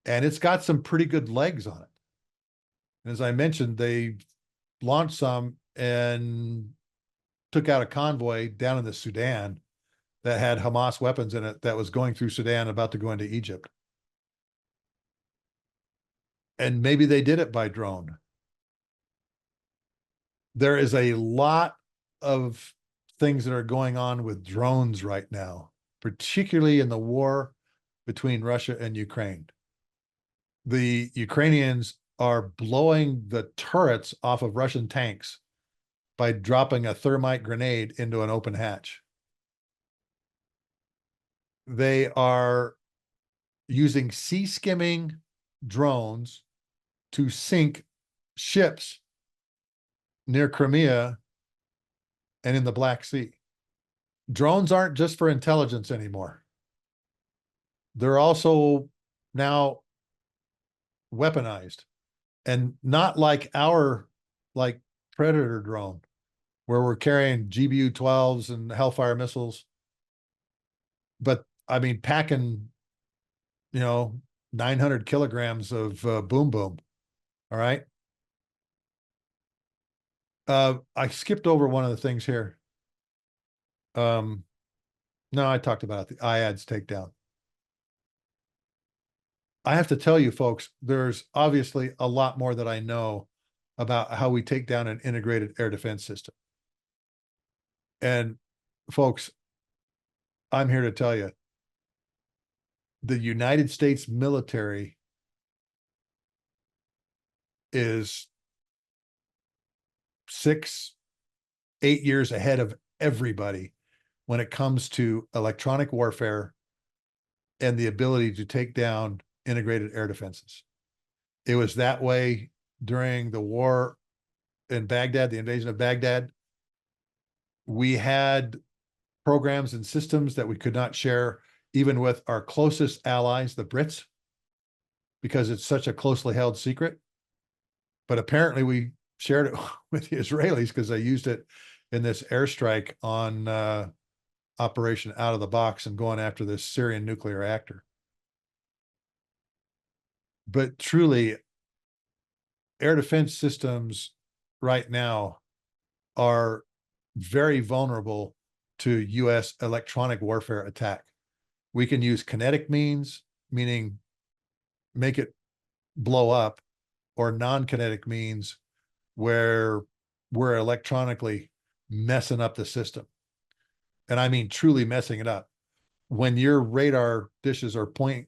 And it's got some pretty good legs on it. And as I mentioned, they launched some and took out a convoy down in the Sudan that had Hamas weapons in it that was going through Sudan, about to go into Egypt. And maybe they did it by drone. There is a lot of things that are going on with drones right now, particularly in the war between Russia and Ukraine. The Ukrainians are blowing the turrets off of Russian tanks by dropping a thermite grenade into an open hatch. They are using sea skimming drones to sink ships near Crimea and in the Black Sea. Drones aren't just for intelligence anymore. They're also now weaponized, and not like our Predator drone, where we're carrying GBU-12s and Hellfire missiles, but I mean packing 900 kilograms of boom boom. All right. I skipped over one of the things here. No, I talked about the IADS takedown. I have to tell you, folks, there's obviously a lot more that I know about how we take down an integrated air defense system. And folks, I'm here to tell you, the United States military is 6, 8 years ahead of everybody when it comes to electronic warfare and the ability to take down integrated air defenses. It was that way during the war in Baghdad, the invasion of Baghdad. We had programs and systems that we could not share even with our closest allies, the Brits, because it's such a closely held secret. But apparently we shared it with the Israelis because they used it in this airstrike on Operation Out of the Box and going after this Syrian nuclear reactor. But truly, air defense systems right now are very vulnerable to U.S. electronic warfare attack. We can use kinetic means, meaning make it blow up, or non-kinetic means where we're electronically messing up the system. And I mean truly messing it up. When your radar dishes are pointing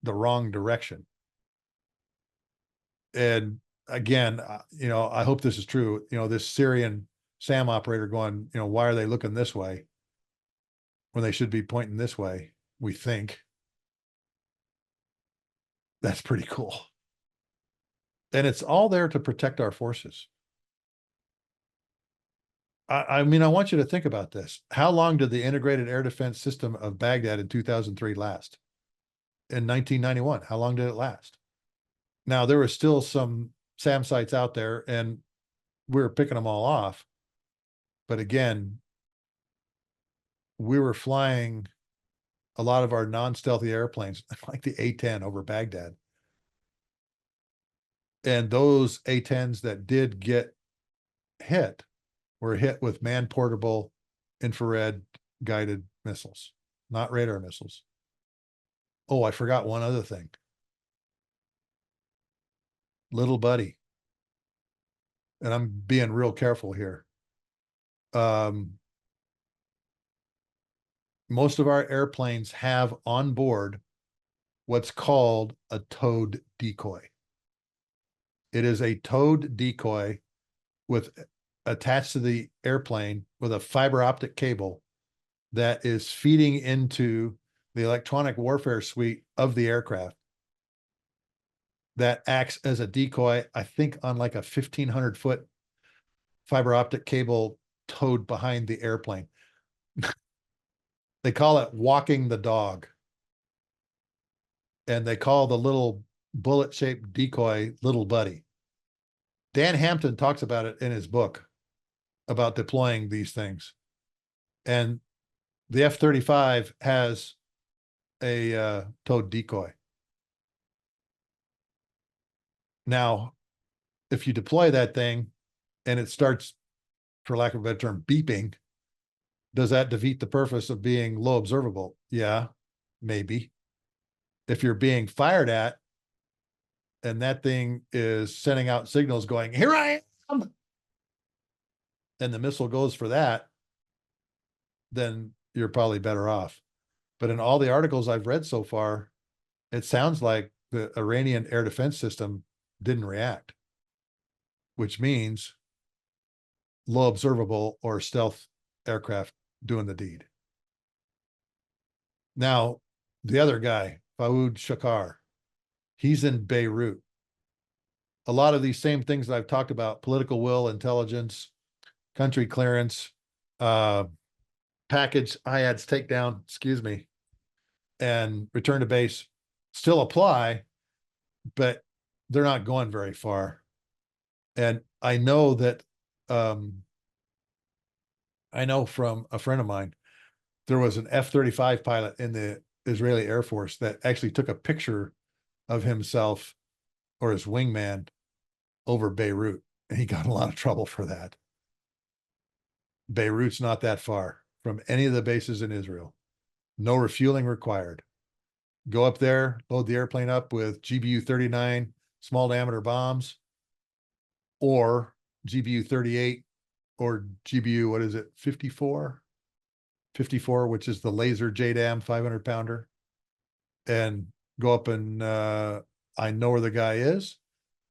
the wrong direction. And again, I hope this is true. This Syrian SAM operator going, why are they looking this way when they should be pointing this way? We think. That's pretty cool. And it's all there to protect our forces. I mean, I want you to think about this. How long did the integrated air defense system of Baghdad in 2003 last? In 1991, how long did it last? Now, there were still some SAM sites out there, and we were picking them all off. But again, we were flying a lot of our non-stealthy airplanes, like the A-10 over Baghdad. And those A-10s that did get hit were hit with man-portable infrared guided missiles, not radar missiles. Oh, I forgot one other thing. Little buddy, and I'm being real careful here. Most of our airplanes have on board what's called a towed decoy. It is a towed decoy with attached to the airplane with a fiber optic cable that is feeding into the electronic warfare suite of the aircraft that acts as a decoy, I think, on like a 1,500-foot fiber optic cable towed behind the airplane. They call it walking the dog. And they call the little bullet-shaped decoy Little Buddy. Dan Hampton talks about it in his book about deploying these things. And the F-35 has a towed decoy. Now, if you deploy that thing and it starts, for lack of a better term, beeping, does that defeat the purpose of being low observable? Yeah, maybe. If you're being fired at and that thing is sending out signals going, here I am, and the missile goes for that, then you're probably better off. But in all the articles I've read so far, it sounds like the Iranian air defense system didn't react, which means low observable or stealth aircraft doing the deed. Now, the other guy, Fuad Shukar, he's in Beirut. A lot of these same things that I've talked about, political will, intelligence, country clearance, package IADS takedown, and return to base still apply, but they're not going very far. And I know that, I know from a friend of mine, there was an F-35 pilot in the Israeli Air Force that actually took a picture of himself or his wingman over Beirut, and he got a lot of trouble for that. Beirut's not that far from any of the bases in Israel. No refueling required. Go up there, load the airplane up with GBU-39 small diameter bombs, or GBU-38, or GBU, what is it, 54? 54, which is the laser JDAM 500-pounder, and go up and I know where the guy is.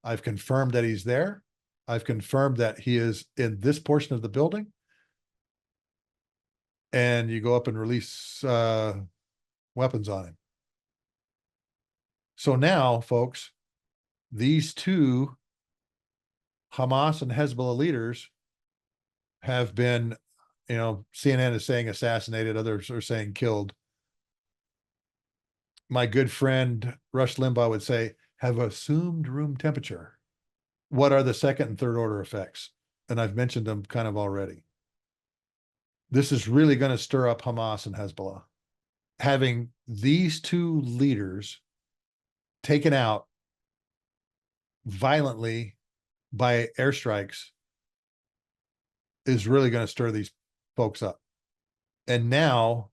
I've confirmed that he's there. I've confirmed that he is in this portion of the building. And you go up and release weapons on him. So now, folks, these two Hamas and Hezbollah leaders have been, CNN is saying assassinated, others are saying killed. My good friend Rush Limbaugh would say, have assumed room temperature. What are the second and third order effects? And I've mentioned them kind of already. This is really going to stir up Hamas and Hezbollah. Having these two leaders taken out violently by airstrikes is really going to stir these folks up. And now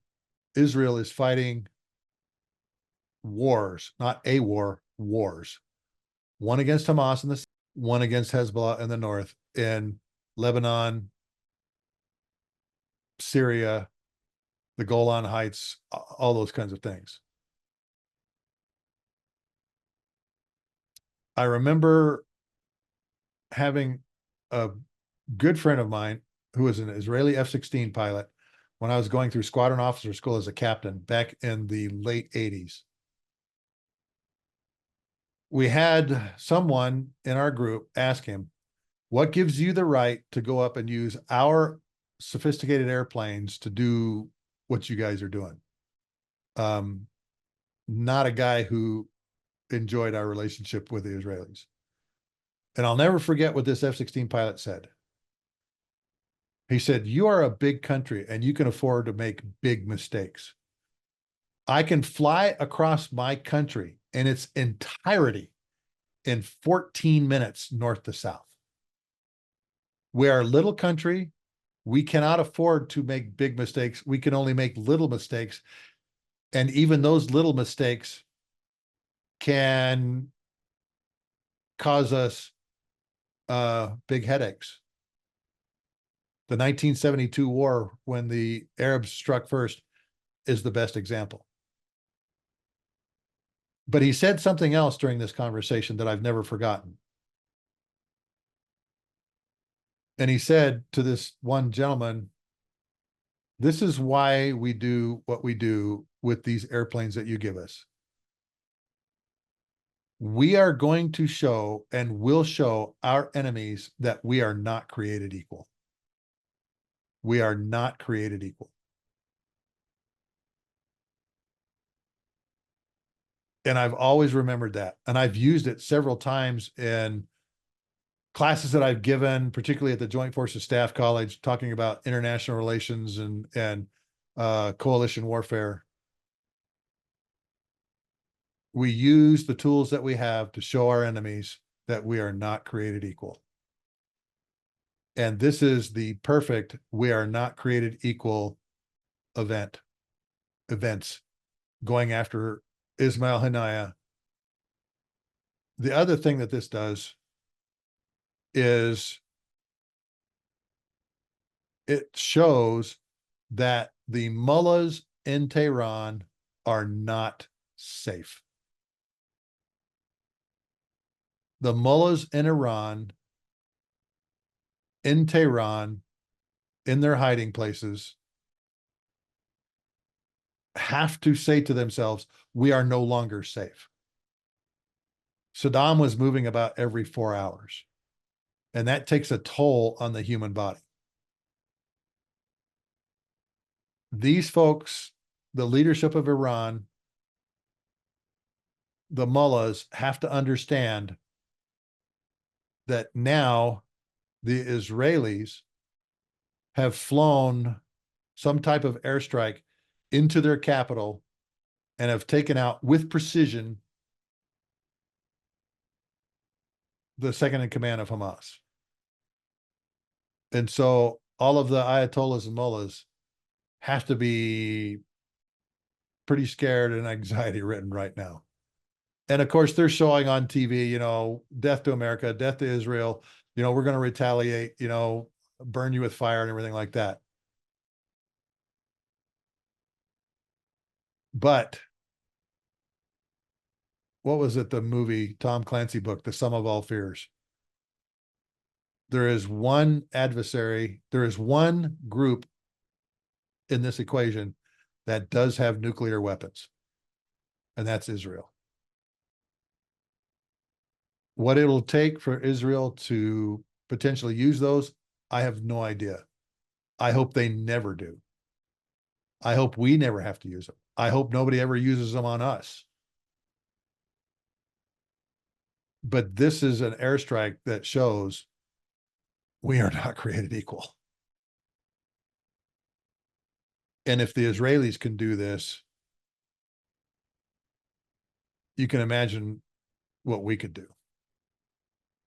Israel is fighting wars, not a war, wars. One against Hamas in the south, one against Hezbollah in the north, in Lebanon, Syria, the Golan Heights, all those kinds of things. I remember having a good friend of mine who was an Israeli F-16 pilot when I was going through squadron officer school as a captain back in the late 80s. We had someone in our group ask him, what gives you the right to go up and use our sophisticated airplanes to do what you guys are doing? Not a guy who enjoyed our relationship with the Israelis. And I'll never forget what this F-16 pilot said. He said, you are a big country and you can afford to make big mistakes. I can fly across my country in its entirety in 14 minutes north to south. We are a little country. We cannot afford to make big mistakes. We can only make little mistakes. And even those little mistakes can cause us big headaches. The 1972 war, when the Arabs struck first, is the best example. But he said something else during this conversation that I've never forgotten. And he said to this one gentleman, this is why we do what we do with these airplanes that you give us. We are going to show and will show our enemies that we are not created equal. We are not created equal. And I've always remembered that. And I've used it several times in classes that I've given, particularly at the Joint Forces Staff College, talking about international relations and coalition warfare. We use the tools that we have to show our enemies that we are not created equal. And this is the perfect we are not created equal events going after Ismail Heniyeh. The other thing that this does is it shows that the mullahs in Tehran are not safe. The mullahs in Iran, in Tehran, in their hiding places, have to say to themselves, we are no longer safe. Saddam was moving about every 4 hours, and that takes a toll on the human body. These folks, the leadership of Iran, the mullahs, have to understand that now the Israelis have flown some type of airstrike into their capital and have taken out with precision the second in command of Hamas. And so all of the Ayatollahs and mullahs have to be pretty scared and anxiety ridden right now. And of course, they're showing on TV, death to America, death to Israel, we're going to retaliate, burn you with fire and everything like that. But what was it, the movie, Tom Clancy book, The Sum of All Fears? There is one adversary, there is one group in this equation that does have nuclear weapons, and that's Israel. What it'll take for Israel to potentially use those, I have no idea. I hope they never do. I hope we never have to use them. I hope nobody ever uses them on us. But this is an airstrike that shows we are not created equal. And if the Israelis can do this, you can imagine what we could do.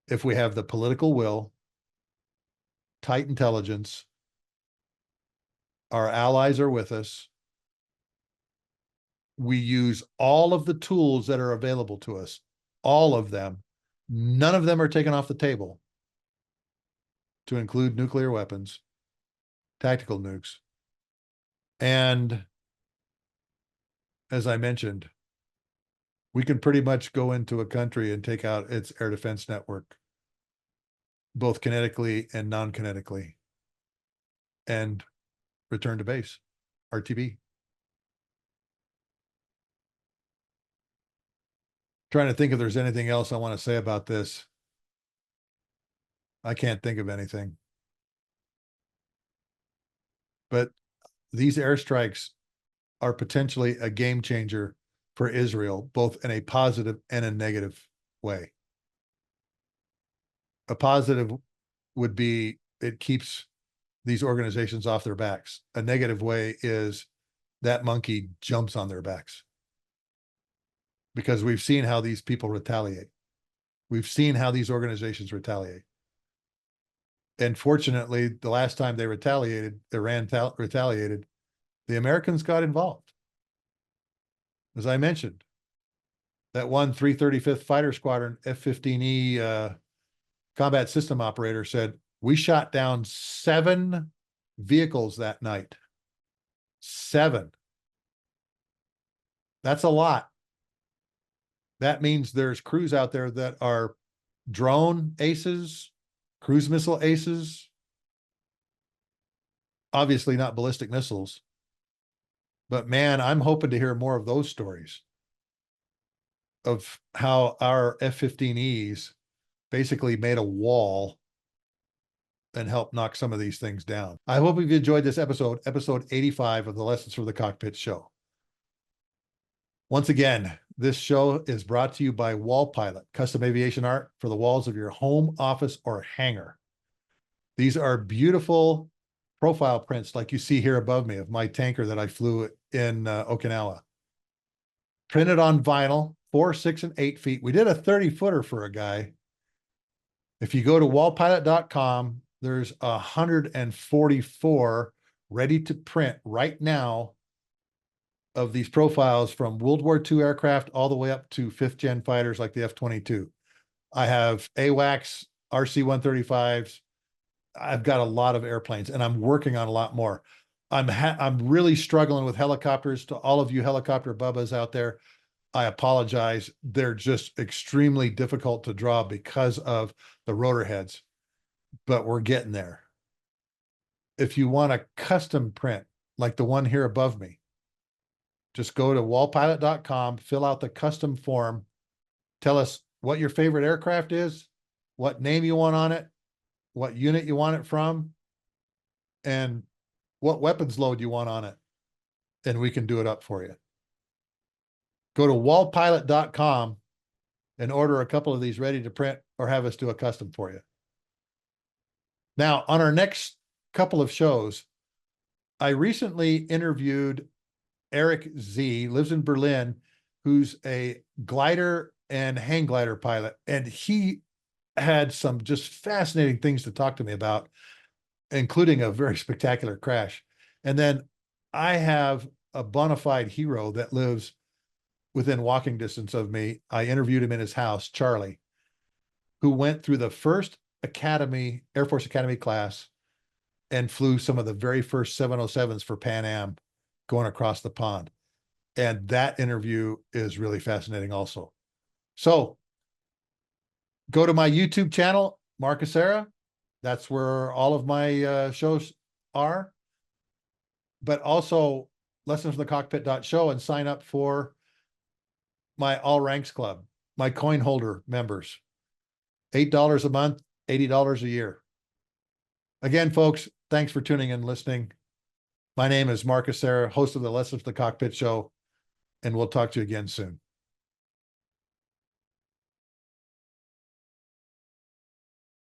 If we have the political will, tight intelligence, our allies are with us, we use all of the tools that are available to us, all of them. None of them are taken off the table, to include nuclear weapons, tactical nukes. And as I mentioned, we can pretty much go into a country and take out its air defense network, both kinetically and non-kinetically, and return to base, RTB. Trying to think if there's anything else I want to say about this. I can't think of anything. But these airstrikes are potentially a game changer for Israel, both in a positive and a negative way. A positive would be it keeps these organizations off their backs. A negative way is that monkey jumps on their backs, because we've seen how these people retaliate. We've seen how these organizations retaliate. And fortunately, the last time they retaliated, Iran retaliated, the Americans got involved. As I mentioned, that one 335th Fighter Squadron F-15E combat system operator said, we shot down 7 vehicles that night. 7. That's a lot. That means there's crews out there that are drone aces, cruise missile aces, obviously not ballistic missiles. But man, I'm hoping to hear more of those stories of how our F-15Es basically made a wall and helped knock some of these things down. I hope you've enjoyed this episode 85 of the Lessons from the Cockpit show. Once again, this show is brought to you by Wall Pilot, custom aviation art for the walls of your home, office, or hangar. These are beautiful profile prints like you see here above me of my tanker that I flew in Okinawa. Printed on vinyl, 4, 6, and 8 feet. We did a 30-footer for a guy. If you go to wallpilot.com, there's 144 ready to print right now of these profiles from World War II aircraft all the way up to 5th-gen fighters like the F-22. I have AWACS, RC-135s. I've got a lot of airplanes, and I'm working on a lot more. I'm really struggling with helicopters. To all of you helicopter bubbas out there, I apologize. They're just extremely difficult to draw because of the rotor heads, but we're getting there. If you want a custom print like the one here above me, just go to wallpilot.com, fill out the custom form, tell us what your favorite aircraft is, what name you want on it, what unit you want it from, and what weapons load you want on it, and we can do it up for you. Go to wallpilot.com and order a couple of these ready to print or have us do a custom for you. Now, on our next couple of shows, I recently interviewed Eric Z, lives in Berlin, who's a glider and hang glider pilot. And he had some just fascinating things to talk to me about, including a very spectacular crash. And then I have a bona fide hero that lives within walking distance of me. I interviewed him in his house, Charlie, who went through the first Academy, Air Force Academy class and flew some of the very first 707s for Pan Am going across the pond. And that interview is really fascinating also. So go to my YouTube channel, Mark Hasara. That's where all of my shows are. But also Lessons from the Cockpit.show and sign up for my All Ranks Club, my coin holder members. $8 a month, $80 a year. Again, folks, thanks for tuning in and listening. My name is Mark Hasara, host of the Lessons from the Cockpit show, and we'll talk to you again soon.